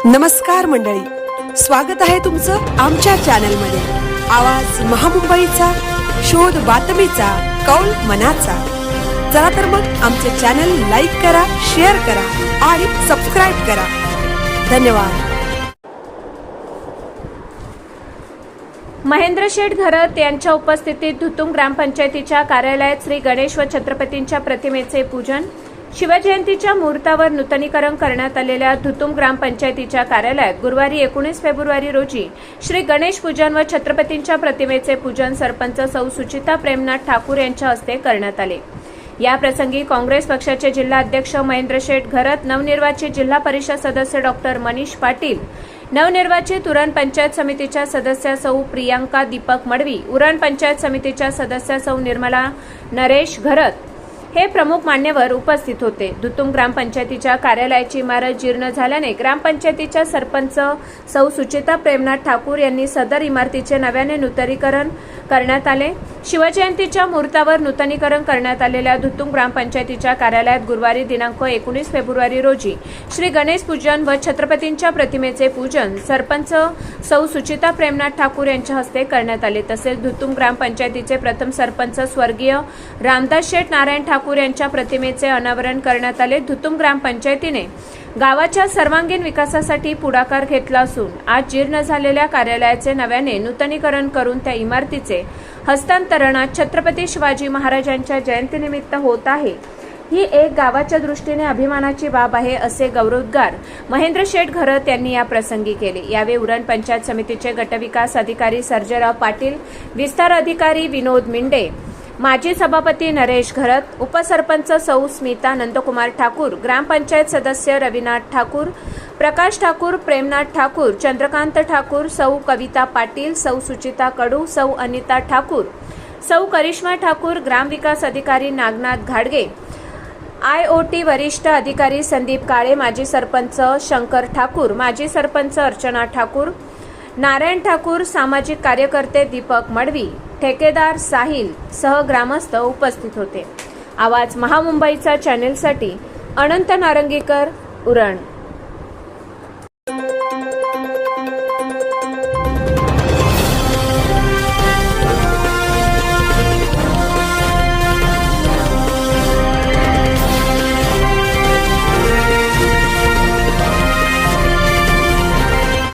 नमस्कार मंडळी, स्वागत आहे तुमचं आमच्या चॅनलमध्ये। आवाज महामुंबईचा, शोध बातमीचा, कौल मनाचा। चला तर मग आमचे चॅनल लाईक करा, शेअर करा आणि सबस्क्राइब करा। धन्यवाद। महेंद्र शेठ घरत यांच्या उपस्थितीत धुतुंग ग्रामपंचायतीच्या कार्यालयात श्री गणेश व छत्रपतींच्या प्रतिमेचे पूजन। शिवजयंतीच्या मुहूर्तावर नूतनीकरण करण्यात आलेल्या धुतुंग ग्रामपंचायतीच्या कार्यालयात गुरुवारी 19 फेब्रुवारी रोजी श्री गणेश पूजन व छत्रपतींच्या प्रतिमेचे पूजन सरपंच सौ सुचिता प्रेमनाथ ठाकूर यांच्या हस्ते करण्यात आले। या प्रसंगी काँग्रेस पक्षाचे जिल्हा अध्यक्ष महेंद्र शेठ घरत, नवनिर्वाचित जिल्हा परिषद सदस्य डॉक्टर मनीष पाटील, नवनिर्वाचित उरण पंचायत समितीच्या सदस्या सौ प्रियांका दीपक मडवी, उरण पंचायत समितीच्या सदस्या सौ निर्मला नरेश घरत हे प्रमुख मान्यवर उपस्थित होते। धुतुंग ग्रामपंचायतीच्या कार्यालयाची इमारत जीर्ण झाल्याने ग्रामपंचायतीच्या सरपंच सौ सुचिता प्रेमनाथ ठाकूर यांनी सदर इमारतीचे नव्याने नूतनीकरण करण्यात आले। शिवजयंतीच्या मुहूर्तावर नूतनीकरण करण्यात आलेल्या धुतुंग ग्रामपंचायतीच्या कार्यालयात गुरुवारी दिनांक 19 फेब्रुवारी रोजी श्री गणेश पूजन व छत्रपतींच्या प्रतिमेचे पूजन सरपंच सौ सुचिता प्रेमनाथ ठाकूर यांच्या हस्ते करण्यात आले। तसेच धुतुंग ग्रामपंचायतीचे प्रथम सरपंच स्वर्गीय रामदास शेठ नारायण ठाकूर यांच्या प्रतिमेचे अनावरण करण्यात आले। धुतुंग ग्रामपंचायतीने गावाच्या सर्वांगीण विकासासाठी पुढाकार घेतला असून आज जीर्ण झालेल्या कार्यालयाचे नव्याने नूतनीकरण करून त्या इमारतीचे हस्तांतरण आज छत्रपती शिवाजी महाराजांच्या जयंतीनिमित्त होत आहे। ही एक गावाच्या दृष्टीने अभिमानाची बाब आहे, असे गौरवोद्गार महेंद्र शेठ घरत यांनी या प्रसंगी केले। यावेळी उरण पंचायत समितीचे गटविकास अधिकारी सर्जेराव पाटील, विस्तार अधिकारी विनोद मिंडे, माजी सभापती नरेश घरत, उपसरपंच सौ स्मिता नंदकुमार ठाकूर, ग्रामपंचायत सदस्य रविनाथ ठाकूर, प्रकाश ठाकूर, प्रेमनाथ ठाकूर, चंद्रकांत ठाकूर, सौ कविता पाटील, सौ सुचिता कडू, सौ अनिता ठाकूर, सौ करिश्मा ठाकूर, ग्रामविकास अधिकारी नागनाथ घाडगे, IOT वरिष्ठ अधिकारी संदीप काळे, माजी सरपंच शंकर ठाकूर, माजी सरपंच अर्चना ठाकूर, नारायण ठाकूर, सामाजिक कार्यकर्ते दीपक मडवी, ठेकेदार साहिल सह ग्रामस्थ उपस्थित होते। आवाज महामुंबईचा चॅनेलसाठी अनंत नारंगीकर, उरण।